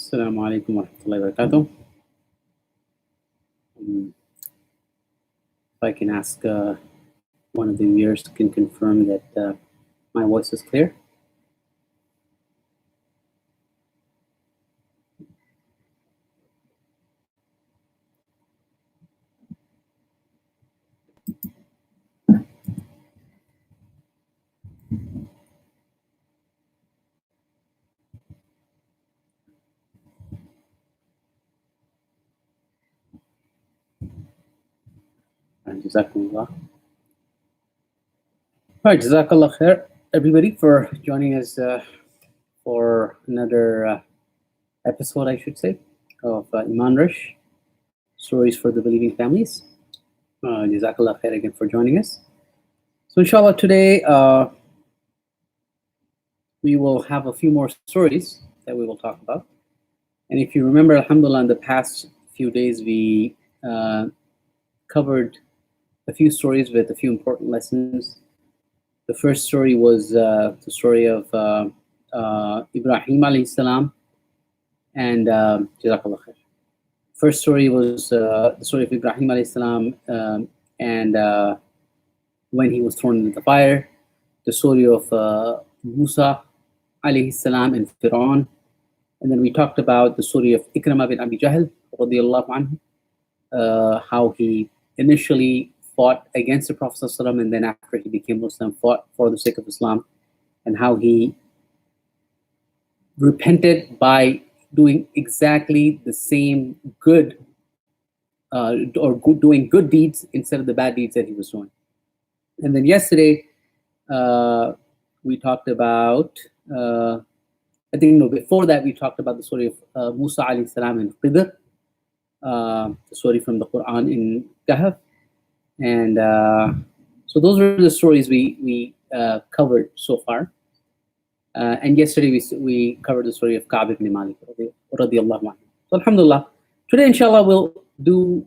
Assalamu alaikum wa rahmatullahi wa barakatuh. If I can ask one of the viewers can confirm that my voice is clear. Jazakumullah. All right, Jazakallah khair, everybody, for joining us for another episode, I should say, of Emaan Rush, Stories for the Believing Families. Jazakallah khair again for joining us. So inshallah today we will have a few more stories that we will talk about. And if you remember, alhamdulillah, in the past few days we covered a few stories with a few important lessons. The first story was the story of Ibrahim alayhi salam, and Jazakallah khair. First story was the story of Ibrahim alayhi salam and when he was thrown into the fire. The story of Musa alayhi salam and Fir'aun. And then we talked about the story of Ikramah bin Abi Jahl radiyallahu anhu, how he initially fought against the Prophet ﷺ, and then after he became Muslim, fought for the sake of Islam, and how he repented by doing exactly the same good doing good deeds instead of the bad deeds that he was doing. And then yesterday we talked about before that we talked about the story of Musa alayhi salam and Qidr, the story from the Quran in Kahf. And so those were the stories we covered so far. And yesterday we covered the story of Ka'b ibn Malik radiyallahu anhu. So alhamdulillah, today inshallah we'll do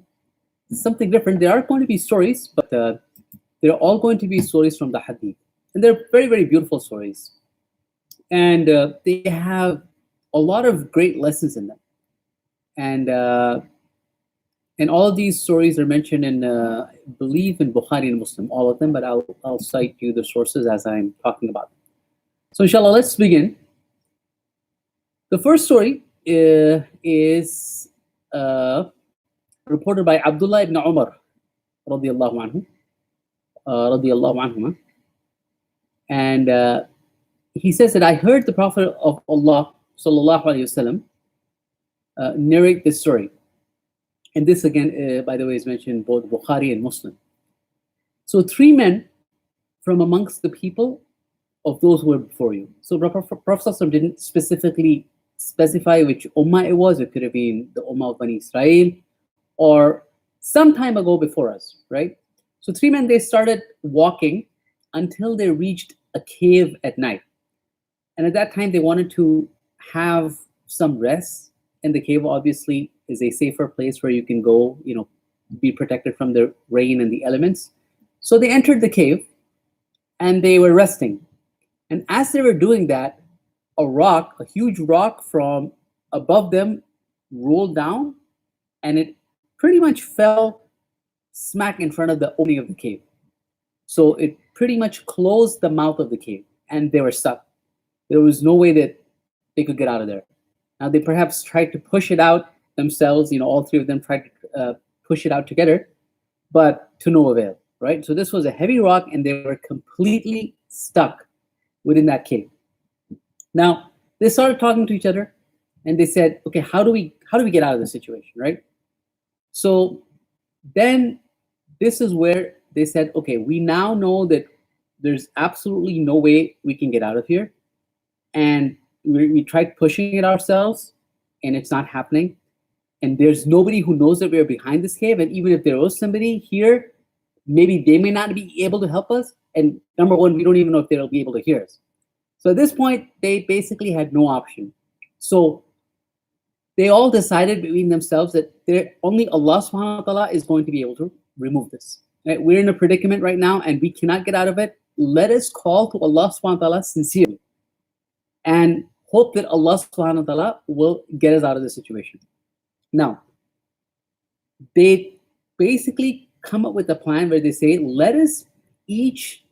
something different. There are going to be stories, but they're all going to be stories from the Hadith. And they're very, very beautiful stories. And they have a lot of great lessons in them. And all of these stories are mentioned in, I believe, in Bukhari and Muslim, all of them, but I'll cite you the sources as I'm talking about them. So inshallah, let's begin. The first story is reported by Abdullah ibn Umar radiyallahu anhuma. And he says that I heard the Prophet of Allah sallallahu alaihi wasallam narrate this story. And this again, by the way, is mentioned in both Bukhari and Muslim. So 3 men from amongst the people of those who were before you. So Prophet didn't specifically specify which ummah it was. It could have been the ummah of Bani Israel or some time ago before us, right? So 3 men, they started walking until they reached a cave at night. And at that time, they wanted to have some rest. And the cave obviously is a safer place where you can go, be protected from the rain and the elements. So they entered the cave and they were resting. And as they were doing that, a huge rock from above them rolled down, and it pretty much fell smack in front of the opening of the cave. So it pretty much closed the mouth of the cave, and they were stuck. There was no way that they could get out of there. Now they perhaps tried to push it out themselves, all 3 of them tried to push it out together, but to no avail, right? So this was a heavy rock, and they were completely stuck within that cave. Now they started talking to each other, and they said, okay, how do we get out of this situation, right? So then this is where they said, okay, we now know that there's absolutely no way we can get out of here, and we tried pushing it ourselves, and it's not happening. And there's nobody who knows that we're behind this cave. And even if there was somebody here, maybe they may not be able to help us. And number one, we don't even know if they'll be able to hear us. So at this point, they basically had no option. So they all decided between themselves that only Allah subhanahu wa ta'ala is going to be able to remove this. Right? We're in a predicament right now, and we cannot get out of it. Let us call to Allah subhanahu wa ta'ala sincerely. And hope that Allah subhanahu wa ta'ala will get us out of the situation. Now, they basically come up with a plan where they say, let us each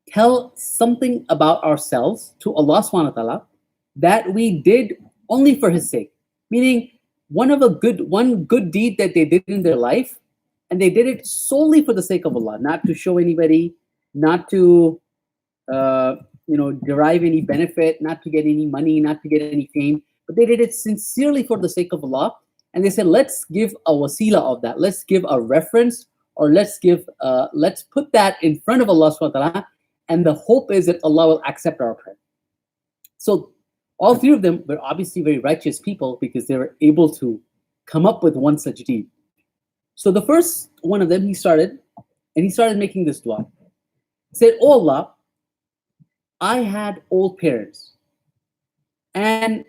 tell something about ourselves to Allah subhanahu wa ta'ala that we did only for his sake. Meaning one good deed that they did in their life, and they did it solely for the sake of Allah, not to show anybody, not to derive any benefit, not to get any money, not to get any fame, but they did it sincerely for the sake of Allah. And they said, let's give a wasila of that. Let's give a reference, or let's put that in front of Allah subhanahu wa ta'ala. And the hope is that Allah will accept our prayer. So all three of them were obviously very righteous people because they were able to come up with one such deed. So the first one of them, he started making this dua. He said, "Oh Allah, I had old parents." And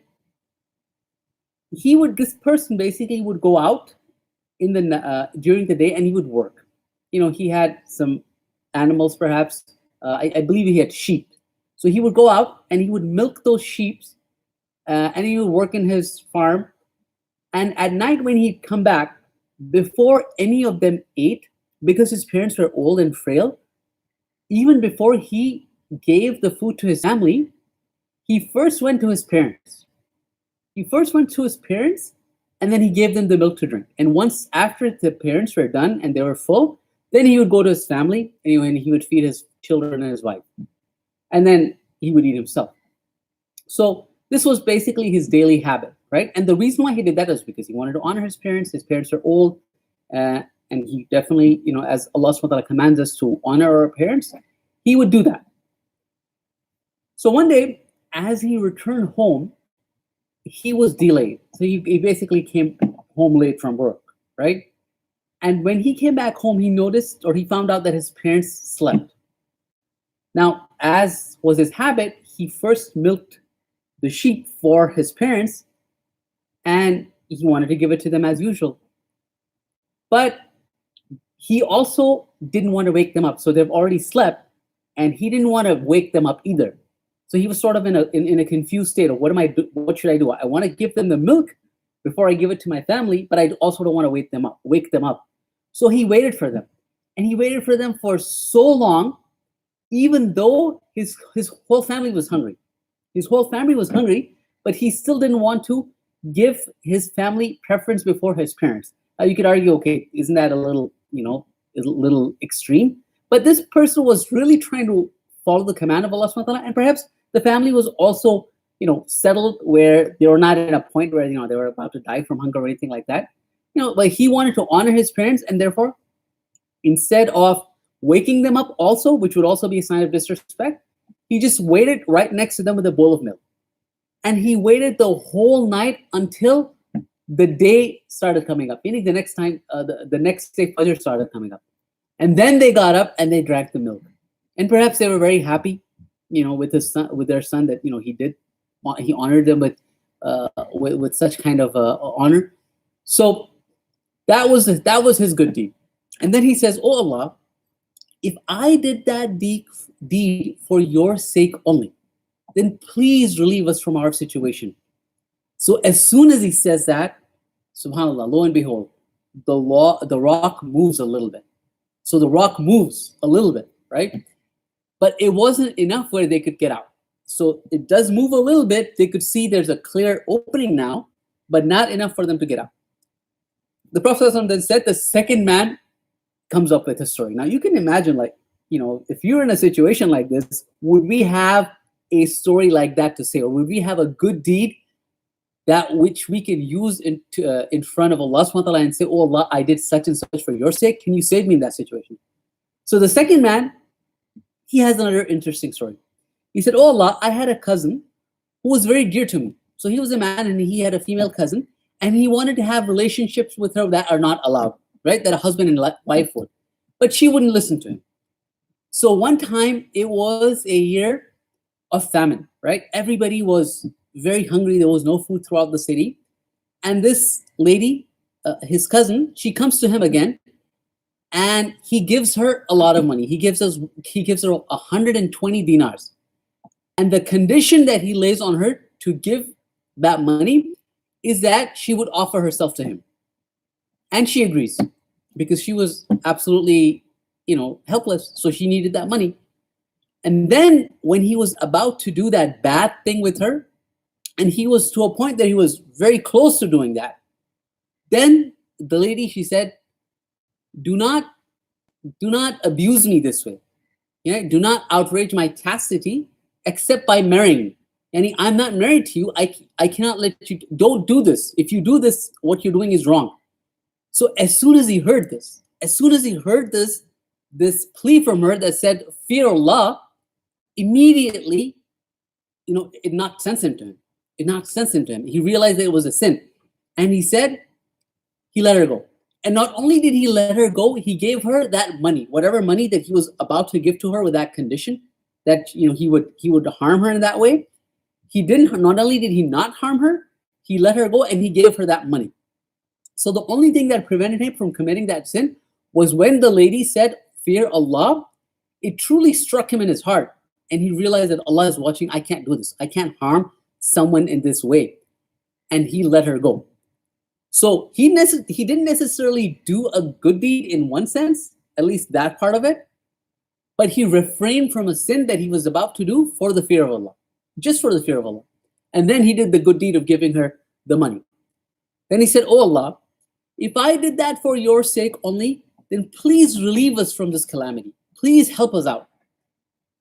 this person basically would go out during the day, and he would work. He had some animals, perhaps. I believe he had sheep. So he would go out and he would milk those sheep, and he would work in his farm. And at night when he'd come back, before any of them ate, because his parents were old and frail, even before he gave the food to his family, he first went to his parents. And then he gave them the milk to drink. And once after the parents were done and they were full, then he would go to his family and he would feed his children and his wife. And then he would eat himself. So this was basically his daily habit, right? And the reason why he did that is because he wanted to honor his parents. His parents are old. And he definitely, as Allah subhanahu wa ta'ala commands us to honor our parents, he would do that. So one day, as he returned home, he was delayed. So he basically came home late from work, right? And when he came back home, he found out that his parents slept. Now, as was his habit, he first milked the sheep for his parents, and he wanted to give it to them as usual. But he also didn't want to wake them up. So they've already slept, and he didn't want to wake them up either. So he was sort of in a confused state of what should I do? I want to give them the milk before I give it to my family, but I also don't want to wake them up. So he waited for them. And he waited for them for so long, even though his whole family was hungry. His whole family was hungry, but he still didn't want to give his family preference before his parents. Now you could argue, okay, isn't that a little extreme? But this person was really trying to follow the command of Allah subhanahu wa ta'ala, and perhaps the family was also, settled where they were not at a point where, they were about to die from hunger or anything like that. But he wanted to honor his parents, and therefore, instead of waking them up also, which would also be a sign of disrespect, he just waited right next to them with a bowl of milk. And he waited the whole night until the day started coming up, meaning the next day, Fajr started coming up. And then they got up and they drank the milk. And perhaps they were very happy, with their son that, he honored them with such kind of honor. So that was his good deed. And then he says, "Oh Allah, if I did that deed for your sake only, then please relieve us from our situation." So as soon as he says that, subhanAllah, lo and behold, the rock moves a little bit. So the rock moves a little bit, right? But it wasn't enough where they could get out. So it does move a little bit. They could see there's a clear opening now, but not enough for them to get out. The Prophet ﷺ then said, the second man comes up with a story. Now you can imagine, if you're in a situation like this, would we have a story like that to say, or would we have a good deed that which we can use in front of Allah subhanahu wa ta'ala and say, "Oh Allah, I did such and such for your sake. Can you save me in that situation?" So the second man, he has another interesting story. He said, "Oh Allah, I had a cousin who was very dear to me. So he was a man and he had a female cousin, and he wanted to have relationships with her that are not allowed, right? That a husband and wife would. But she wouldn't listen to him. So one time, it was a year of famine, right? Everybody was very hungry. There was no food throughout the city. And this lady, his cousin, she comes to him again, and he gives her a lot of money. He gives her 120 dinars. And the condition that he lays on her to give that money is that she would offer herself to him. And she agrees because she was absolutely, helpless. So she needed that money. And then when he was about to do that bad thing with her, and he was to a point that he was very close to doing that, then the lady, she said, do not abuse me this way. Yeah, do not outrage my chastity except by marrying me. And I'm not married to you. I cannot let you. Don't do this. If you do this, what you're doing is wrong. So as soon as he heard this, this plea from her that said, fear Allah, immediately, it knocked sense into him. He realized that it was a sin. And he said, he let her go. And not only did he let her go, he gave her that money, whatever money that he was about to give to her with that condition, that he would harm her in that way. He didn't. Not only did he not harm her, he let her go and he gave her that money. So the only thing that prevented him from committing that sin was when the lady said, fear Allah, it truly struck him in his heart. And he realized that Allah is watching. I can't do this. I can't harm someone in this way. And he let her go. So he didn't necessarily do a good deed in one sense, at least that part of it, but he refrained from a sin that he was about to do for the fear of Allah, just for the fear of Allah. And then he did the good deed of giving her the money. Then he said, oh Allah, if I did that for your sake only, then please relieve us from this calamity. Please help us out.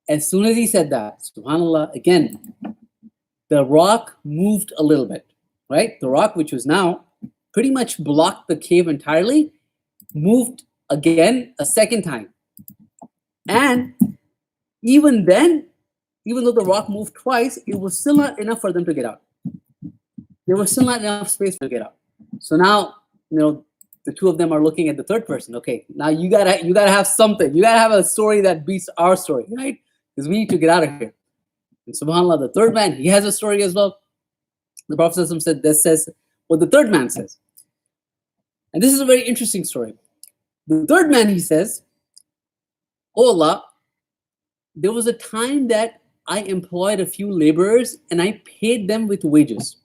As soon as he said that, subhanAllah, again, the rock moved a little bit, right? The rock, which was now pretty much blocked the cave entirely, moved again a second time. And even then, even though the rock moved twice, it was still not enough for them to get out. There was still not enough space to get out. So now, the two of them are looking at the third person. Okay, now you gotta have something. You gotta have a story that beats our story, right? Because we need to get out of here. And subhanAllah, the third man, he has a story as well. The Prophet said, this says what the third man says. And this is a very interesting story. The third man, he says, oh Allah, there was a time that I employed a few laborers and I paid them with wages,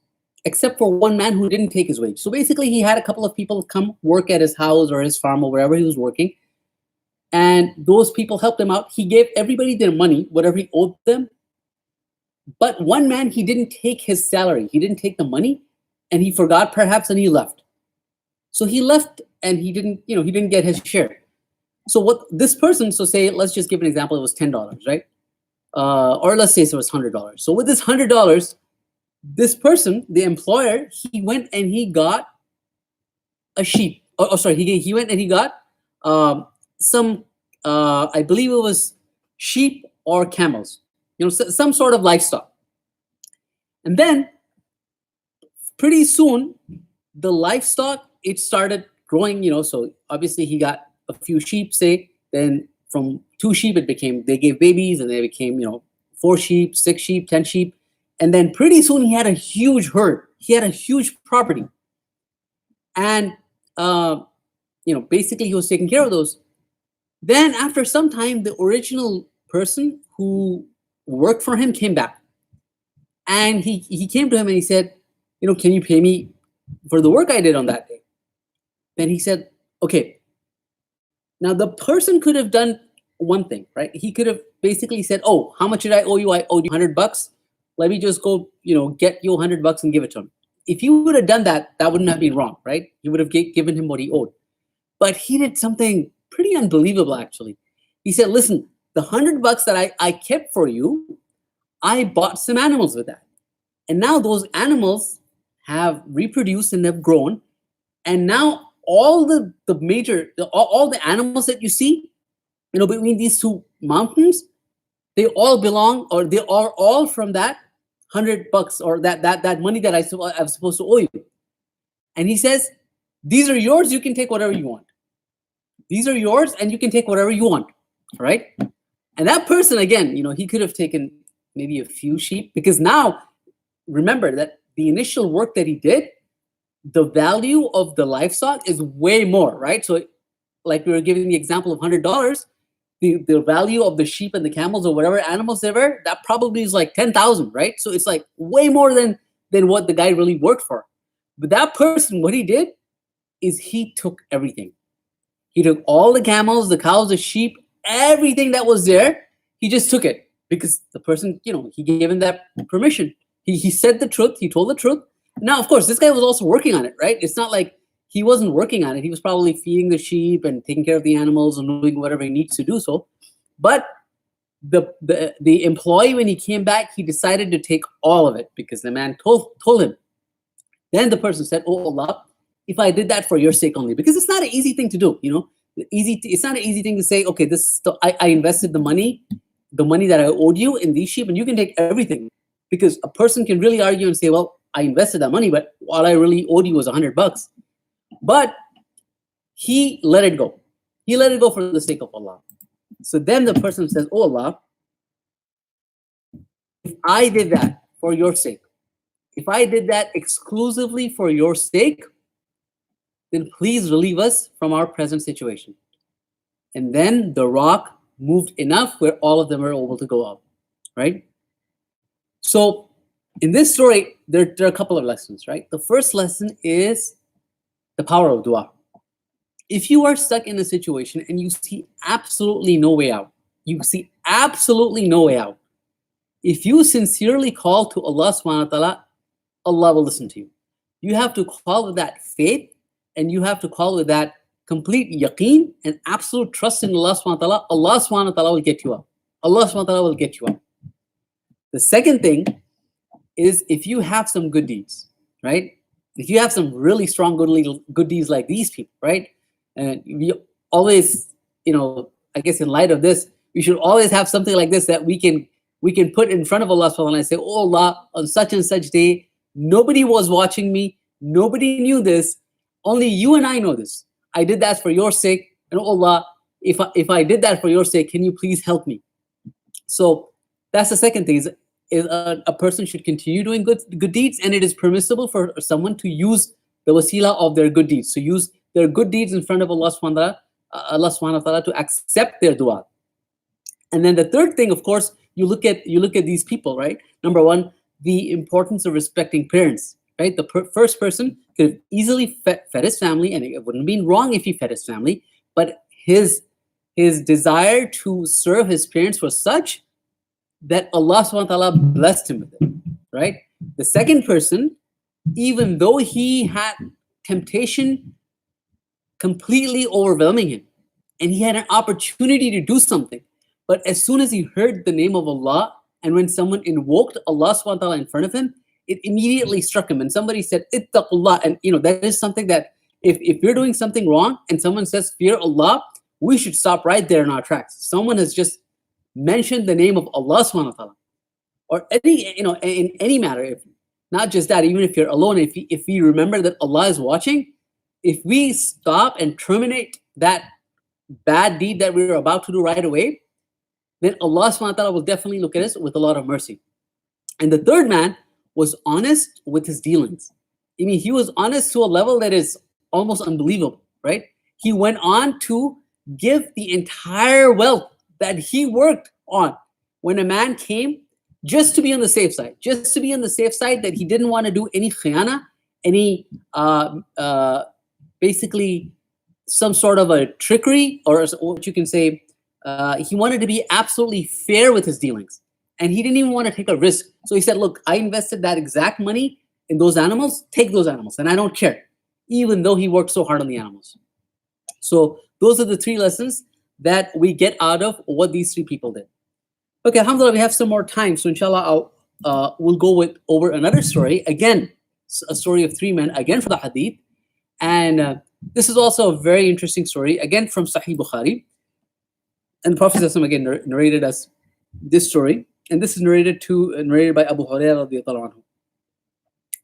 except for one man who didn't take his wage. So basically, he had a couple of people come work at his house or his farm or wherever he was working. And those people helped him out. He gave everybody their money, whatever he owed them. But one man, he didn't take his salary. He didn't take the money and he forgot perhaps and he left. So he left and he didn't get his share. So what this person, so say, let's just give an example, it was $10, right? Or let's say it was $100. So with this $100, this person, the employer, he went and he got a sheep. He went and he got some, I believe it was sheep or camels, some sort of livestock. And then pretty soon, the livestock, it started growing, so obviously he got a few sheep, say, then from 2 sheep, they gave babies and they became, 4 sheep, 6 sheep, 10 sheep. And then pretty soon he had a huge herd. He had a huge property. And, basically he was taking care of those. Then after some time, the original person who worked for him came back. And he came to him and he said, can you pay me for the work I did on that day? Then he said, okay. Now the person could have done one thing, right? He could have basically said, oh, how much did I owe you? I owed you $100. Let me just go, get you $100 and give it to him. If he would have done that, that wouldn't have been wrong, right? He would have given him what he owed. But he did something pretty unbelievable, actually. He said, listen, the $100 that I kept for you, I bought some animals with that. And now those animals have reproduced and have grown. And now all the animals that you see, between these 2 mountains, they all belong, or they are all from that $100 or that money that I'm supposed to owe you. And he says, these are yours. You can take whatever you want. These are yours, and you can take whatever you want, right? And that person, again, he could have taken maybe a few sheep, because now, remember that the initial work that he did, the value of the livestock is way more, right? So like we were giving the example of $100, the value of the sheep and the camels or whatever animals they were, that probably is like 10,000, right? So it's like way more than what the guy really worked for. But that person, what he did is he took everything. He took all the camels, the cows, the sheep, everything that was there. He just took it because the person, he gave him that permission. He said the truth. He told the truth. Now, of course, this guy was also working on it, right? It's not like he wasn't working on it. He was probably feeding the sheep and taking care of the animals and doing whatever he needs to do so. But the employee, when he came back, he decided to take all of it because the man told him. Then the person said, "Oh Allah, if I did that for your sake only," because it's not an easy thing to do, it's not an easy thing to say, okay, I invested the money that I owed you in these sheep, and you can take everything, because a person can really argue and say, well, I invested that money, but all I really owed you was $100. But he let it go. He let it go for the sake of Allah. So then the person says, "Oh Allah, if I did that for your sake, if I did that exclusively for your sake, then please relieve us from our present situation." And then the rock moved enough where all of them were able to go up, right? So in this story, there are a couple of lessons, right? The first lesson is the power of dua. If you are stuck in a situation and you see absolutely no way out, if you sincerely call to Allah subhanahu wa ta'ala, Allah will listen to you. You have to call with that faith, and you have to call with that complete yaqeen and absolute trust in Allah subhanahu wa ta'ala. Allah subhanahu wa ta'ala will get you up. Allah subhanahu wa ta'ala will get you up. The second thing is, if you have some good deeds, right? If you have some really strong good deeds like these people, right? And we always, I guess in light of this, we should always have something like this that we can put in front of Allah subhanahu wa ta'ala and say, "Oh Allah, on such and such day, nobody was watching me, nobody knew this, only you and I know this. I did that for your sake, and oh Allah, if I did that for your sake, can you please help me?" So that's the second thing, is a person should continue doing good deeds, and it is permissible for someone to use the wasila of their good deeds, to use their good deeds in front of Allah subhanahu wa ta'ala to accept their dua. And then the third thing, of course, you look at these people, right? Number one, the importance of respecting parents, right? The first person could have easily fed his family, and it wouldn't have been wrong if he fed his family, but his desire to serve his parents was such that Allah subhanahu wa ta'ala blessed him with it, right? The second person, even though he had temptation completely overwhelming him, and he had an opportunity to do something, but as soon as he heard the name of Allah, and when someone invoked Allah subhanahu wa ta'ala in front of him, it immediately struck him. And somebody said, "Ittaqullah." And that is something that if you're doing something wrong and someone says, "Fear Allah," we should stop right there in our tracks. Someone has just mentioned the name of Allah subhanahu wa ta'ala. Or in any matter, if not just that, even if you're alone, if we remember that Allah is watching, if we stop and terminate that bad deed that we were about to do right away, then Allah subhanahu wa ta'ala will definitely look at us with a lot of mercy. And the third man was honest with his dealings. I mean, he was honest to a level that is almost unbelievable, right? He went on to give the entire wealth that he worked on when a man came, just to be on the safe side, that he didn't want to do any khiyana, any basically some sort of a trickery, or what you can say, he wanted to be absolutely fair with his dealings. And he didn't even want to take a risk. So he said, "Look, I invested that exact money in those animals, take those animals, and I don't care," even though he worked so hard on the animals. So those are the three lessons that we get out of what these three people did. Okay, alhamdulillah, we have some more time. So inshallah, we'll go over another story. Again, a story of three men, again from the hadith. And this is also a very interesting story, again from Sahih Bukhari. And the Prophet again narrated us this story. And this is narrated by Abu Hurairah radiyallahu anhu.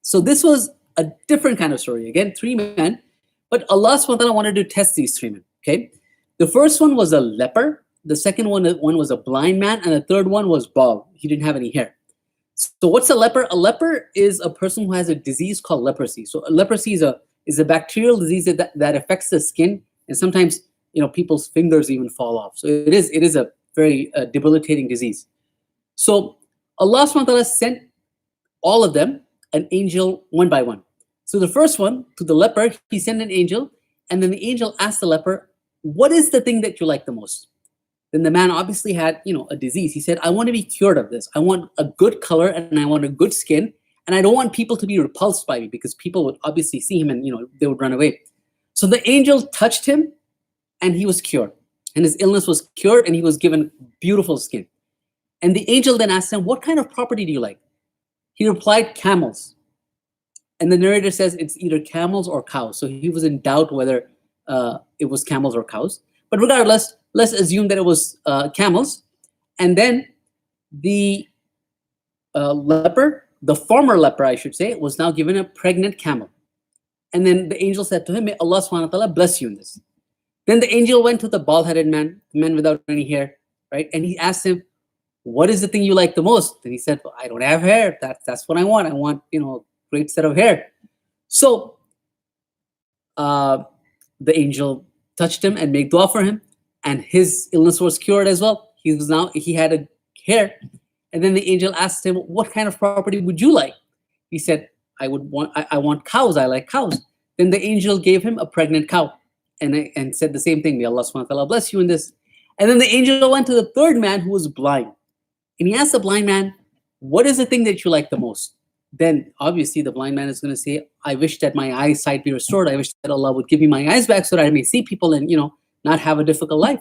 So this was a different kind of story. Again, three men, but Allah subhanahu wa ta'ala wanted to test these three men. Okay, the first one was a leper. The second one was a blind man, and the third one was bald. He didn't have any hair. So what's a leper? A leper is a person who has a disease called leprosy. So leprosy is a bacterial disease that affects the skin, and sometimes people's fingers even fall off. So it is a very debilitating disease. So Allah subhanahu wa ta'ala sent all of them an angel one by one. So the first one, to the leper, he sent an angel, and then the angel asked the leper, what is the thing that you like the most? Then the man obviously had, a disease. He said, I want to be cured of this. I want a good color and I want a good skin, and I don't want people to be repulsed by me, because people would obviously see him and, they would run away. So the angel touched him and he was cured, and his illness was cured, and he was given beautiful skin. And the angel then asked him, what kind of property do you like? He replied, camels. And the narrator says it's either camels or cows. So he was in doubt whether it was camels or cows. But regardless, let's assume that it was camels. And then the leper, the former leper, I should say, was now given a pregnant camel. And then the angel said to him, may Allah subhanahu wa ta'ala bless you in this. Then the angel went to the bald-headed man, the man without any hair, right? And he asked him, what is the thing you like the most? And he said, well, I don't have hair. That's what I want. I want, great set of hair. So the angel touched him and made dua for him, and his illness was cured as well. He had a hair. And then the angel asked him, what kind of property would you like? He said, I want cows. I like cows. Then the angel gave him a pregnant cow and said the same thing. May Allah subhanahu wa ta'ala bless you in this. And then the angel went to the third man who was blind. And he asked the blind man, what is the thing that you like the most? Then obviously the blind man is going to say, I wish that my eyesight be restored. I wish that Allah would give me my eyes back so that I may see people and, not have a difficult life.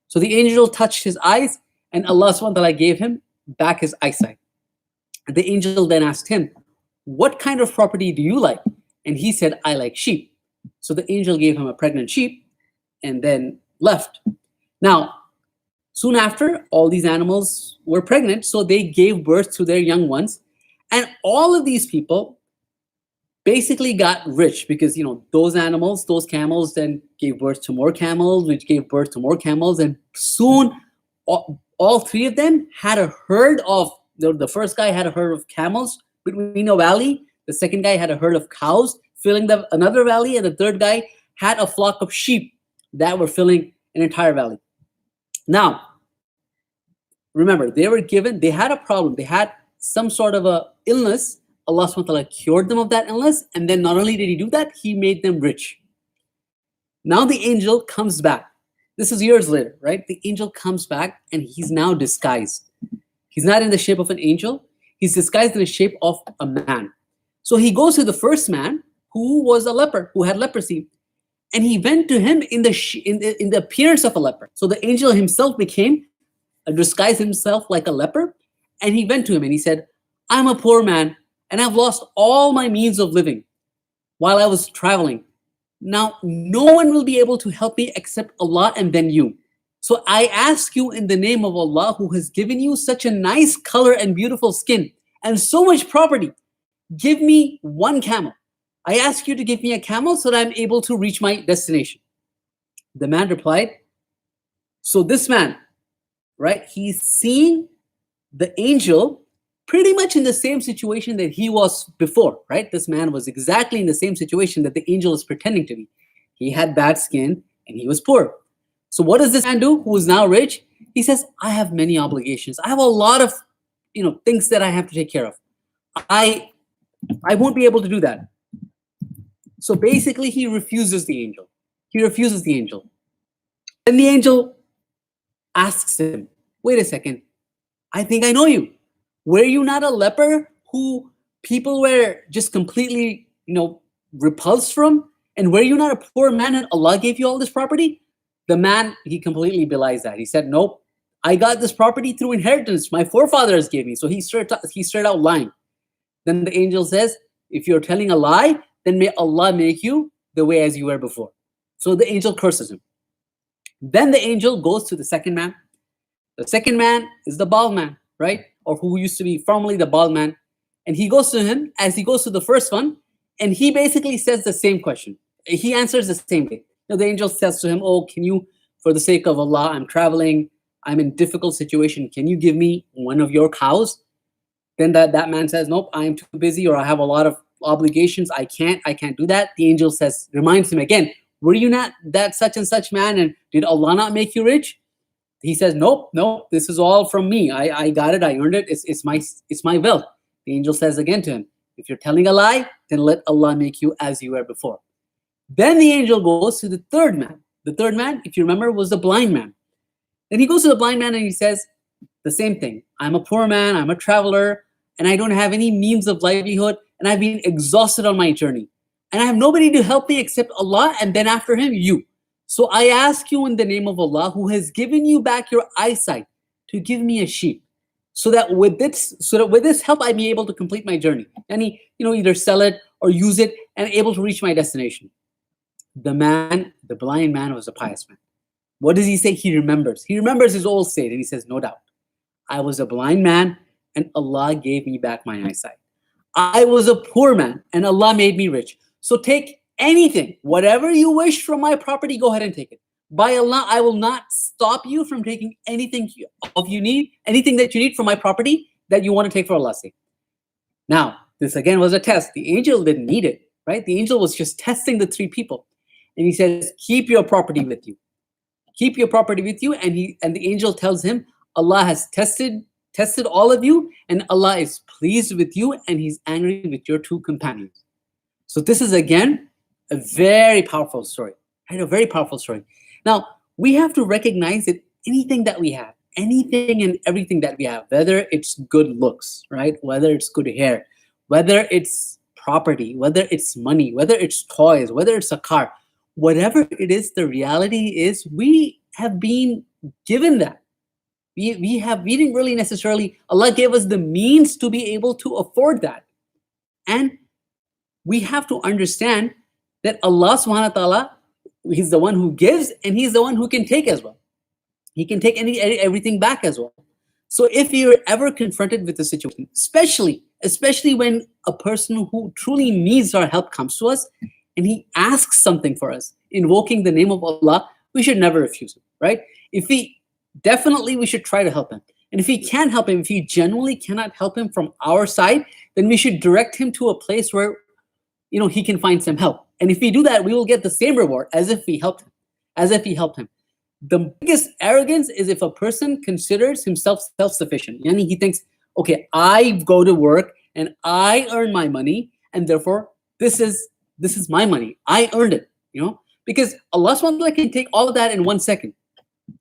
So the angel touched his eyes, and Allah subhanahu wa ta'ala gave him back his eyesight. And the angel then asked him, what kind of property do you like? And he said, I like sheep. So the angel gave him a pregnant sheep and then left. Now, soon after, all these animals were pregnant, so they gave birth to their young ones. And all of these people basically got rich because, those animals, those camels then gave birth to more camels, which gave birth to more camels. And soon, all three of them had a herd of, the first guy had a herd of camels between a valley. The second guy had a herd of cows filling another valley. And the third guy had a flock of sheep that were filling an entire valley. Now, remember, they had a problem. They had some sort of a illness. Allah subhanahu wa ta'ala cured them of that illness. And then not only did he do that, he made them rich. Now the angel comes back. This is years later, right? The angel comes back and he's now disguised. He's not in the shape of an angel. He's disguised in the shape of a man. So he goes to the first man who was a leper, who had leprosy. And he went to him in the appearance of a leper. So the angel himself disguised himself like a leper. And he went to him and he said, I'm a poor man and I've lost all my means of living while I was traveling. Now, no one will be able to help me except Allah and then you. So I ask you in the name of Allah, who has given you such a nice color and beautiful skin and so much property, give me one camel. I ask you to give me a camel so that I'm able to reach my destination. The man replied, so this man, right, he's seeing the angel pretty much in the same situation that he was before, right? This man was exactly in the same situation that the angel is pretending to be. He had bad skin and he was poor. So what does this man do who is now rich? He says, I have many obligations. I have a lot of, things that I have to take care of. I won't be able to do that. So basically he refuses the angel. Then the angel asks him, wait a second, I think I know you. Were you not a leper who people were just completely, repulsed from? And were you not a poor man and Allah gave you all this property? The man, he completely belies that. He said, nope, I got this property through inheritance. My forefathers gave me. So he started out lying. Then the angel says, if you're telling a lie, then may Allah make you the way as you were before. So the angel curses him. Then the angel goes to the second man. The second man is the bald man, right? Or who used to be formerly the bald man. And he goes to him as he goes to the first one. And he basically says the same question. He answers the same way. The angel says to him, oh, can you, for the sake of Allah, I'm traveling, I'm in difficult situation. Can you give me one of your cows? Then that man says, nope, I'm too busy, or I have a lot of obligations. I can't do that. The angel reminds him again, were you not that such and such man? And did Allah not make you rich? He says, nope, nope, this is all from me. I got it, I earned it, it's my wealth. The angel says again to him, if you're telling a lie, then let Allah make you as you were before. Then the angel goes to the third man. The third man, if you remember, was the blind man. Then he goes to the blind man and he says the same thing. I'm a poor man, I'm a traveler, and I don't have any means of livelihood, and I've been exhausted on my journey. And I have nobody to help me except Allah, and then after him, you. So I ask you in the name of Allah, who has given you back your eyesight, to give me a sheep, so that with this help, I be able to complete my journey. And he, either sell it or use it and able to reach my destination. The blind man was a pious man. What does he say? He remembers. He remembers his old state, and he says, no doubt, I was a blind man, and Allah gave me back my eyesight. I was a poor man, and Allah made me rich. So take anything, whatever you wish from my property, go ahead and take it. By Allah, I will not stop you from taking anything anything that you need from my property that you want to take for Allah's sake. Now, this again was a test. The angel didn't need it, right? The angel was just testing the three people. And he says, keep your property with you. Keep your property with you. And the angel tells him, Allah has tested all of you, and Allah is pleased with you, and he's angry with your two companions. So this is again a very powerful story, right? A very powerful story. Now, we have to recognize that anything that we have, anything and everything that we have, whether it's good looks, right? Whether it's good hair, whether it's property, whether it's money, whether it's toys, whether it's a car, whatever it is, the reality is we have been given that. We didn't really necessarily, Allah gave us the means to be able to afford that. And we have to understand that Allah subhanahu wa ta'ala, he's the one who gives, and he's the one who can take as well. He can take everything back as well. So if you're ever confronted with a situation, especially when a person who truly needs our help comes to us and he asks something for us, invoking the name of Allah, we should never refuse him, right? Definitely we should try to help him. And if he can't help him, if he genuinely cannot help him from our side, then we should direct him to a place where he can find some help. And if we do that, we will get the same reward as if we helped him. The biggest arrogance is if a person considers himself self-sufficient. He thinks, okay, I go to work and I earn my money, and therefore this is my money. I earned it, because Allah subhanahu wa ta'ala can take all of that in 1 second.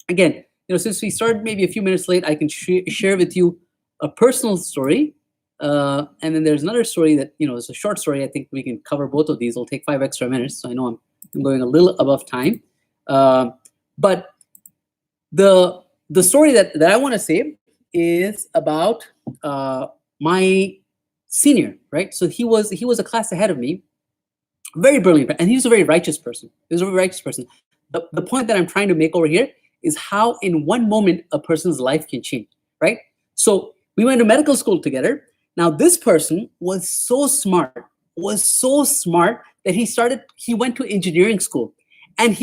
Again, since we started maybe a few minutes late, I can share with you a personal story. And then there's another story that, it's a short story. I think we can cover both of these. It'll take 5 extra minutes. So I know I'm going a little above time. But the story that I want to say is about my senior, right? So he was a class ahead of me, very brilliant, and he was a very righteous person. The point that I'm trying to make over here is how in one moment a person's life can change, right? So we went to medical school together. Now this person was so smart that he went to engineering school, and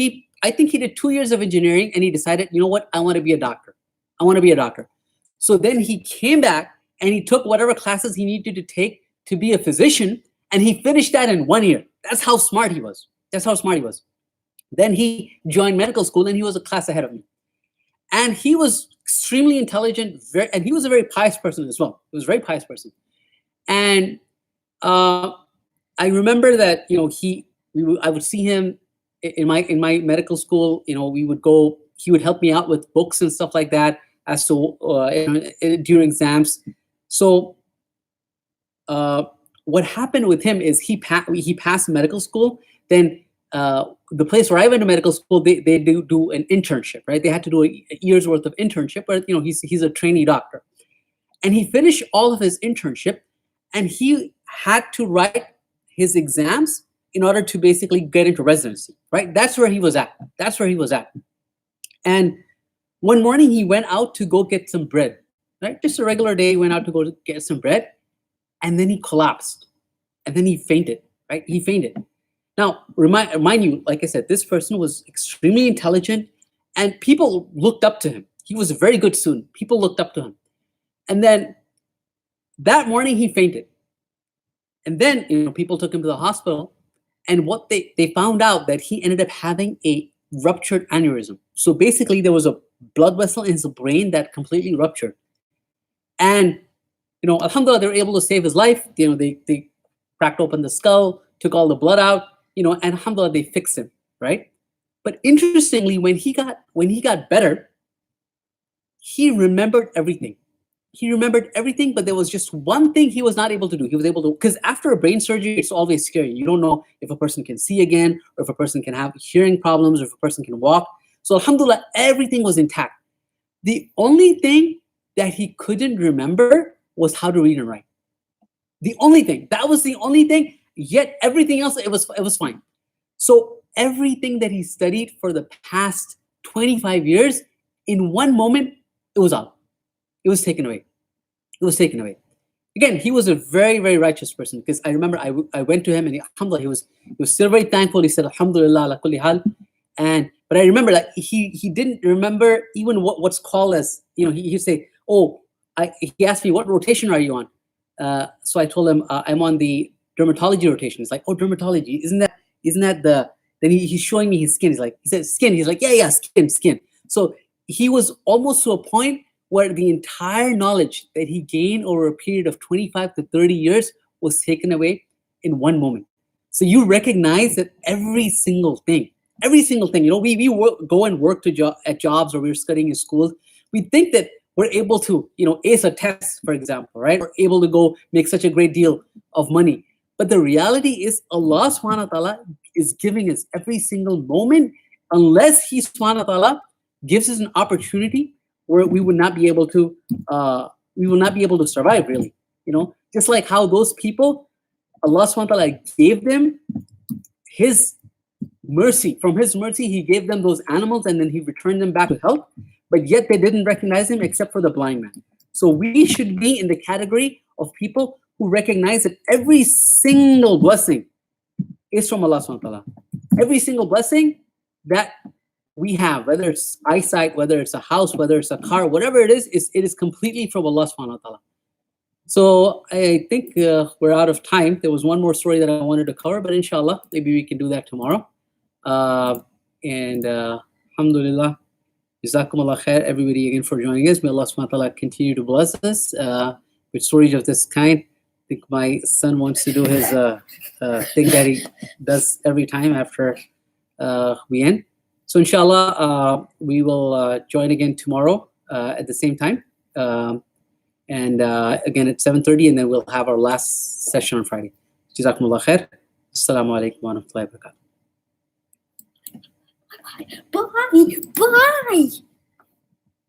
I think he did 2 years of engineering, and he decided, you know what, I want to be a doctor. So then he came back and he took whatever classes he needed to take to be a physician, and he finished that in 1 year. That's how smart he was. Then he joined medical school, and he was a class ahead of me. And he was extremely intelligent, and he was a very pious person as well. He was a very pious person. And I remember that I would see him in my medical school. We would go. He would help me out with books and stuff like that as to during exams. So what happened with him is he passed medical school. Then the place where I went to medical school, they do an internship, right? They had to do a year's worth of internship, but he's a trainee doctor, and he finished all of his internship, and he had to write his exams in order to basically get into residency, right? That's where he was at. And one morning he went out to go get some bread, right? Just a regular day, he went out to go get some bread, and then he collapsed, and then he fainted, right? He fainted. Now, remind you, like I said, this person was extremely intelligent, and people looked up to him. He was a very good student. People looked up to him. And then that morning he fainted. And then, people took him to the hospital, And what they found out that he ended up having a ruptured aneurysm. So basically, there was a blood vessel in his brain that completely ruptured. And alhamdulillah, they were able to save his life. They cracked open the skull, took all the blood out, and alhamdulillah, they fixed him, right? But interestingly, when he got better, he remembered everything. He remembered everything, but there was just one thing he was not able to do. He was able to, because after a brain surgery, it's always scary. You don't know if a person can see again, or if a person can have hearing problems, or if a person can walk. So alhamdulillah, everything was intact. The only thing that he couldn't remember was how to read and write. The only thing. That was the only thing. Yet everything else, it was fine. So everything that he studied for the past 25 years, in one moment, it was out. It was taken away. It was taken away. Again, he was a very, very righteous person, because I remember I went to him, and alhamdulillah, he was still very thankful. He said, alhamdulillah, ala kulli hal. But I remember that he didn't remember even what's called as, he'd say, he asked me, what rotation are you on? So I told him, I'm on the dermatology rotation. He's like, oh, dermatology, isn't that the, then he's showing me his skin. He said, skin. He's like, yeah, skin. So he was almost to a point where the entire knowledge that he gained over a period of 25 to 30 years was taken away in one moment. So you recognize that every single thing, we go and work at jobs, or we're studying in schools. We think that we're able to, ace a test, for example, right? We're able to go make such a great deal of money. But the reality is Allah subhanahu wa ta'ala is giving us every single moment, unless He subhanahu wa ta'ala gives us an opportunity where we would not be able to survive, really. Just like how those people, Allah subhanahu wa ta'ala gave them His mercy. From His mercy, He gave them those animals, and then He returned them back to health. But yet they didn't recognize Him, except for the blind man. So we should be in the category of people who recognize that every single blessing is from Allah subhanahu wa ta'ala. Every single blessing that we have, whether it's eyesight, whether it's a house, whether it's a car, whatever it is completely from Allah subhanahu wa ta'ala. So I think we're out of time. There was one more story that I wanted to cover, but inshallah, maybe we can do that tomorrow. Alhamdulillah, Jazakumullah khair, everybody, again, for joining us. May Allah subhanahu wa ta'ala continue to bless us with stories of this kind. I think my son wants to do his thing that he does every time after we end. So inshallah, we will join again tomorrow at the same time. And again at 7:30, and then we'll have our last session on Friday. Jazakumullah khair. Assalamu alaikum wa rahmatullahi wa barakatuh. Bye.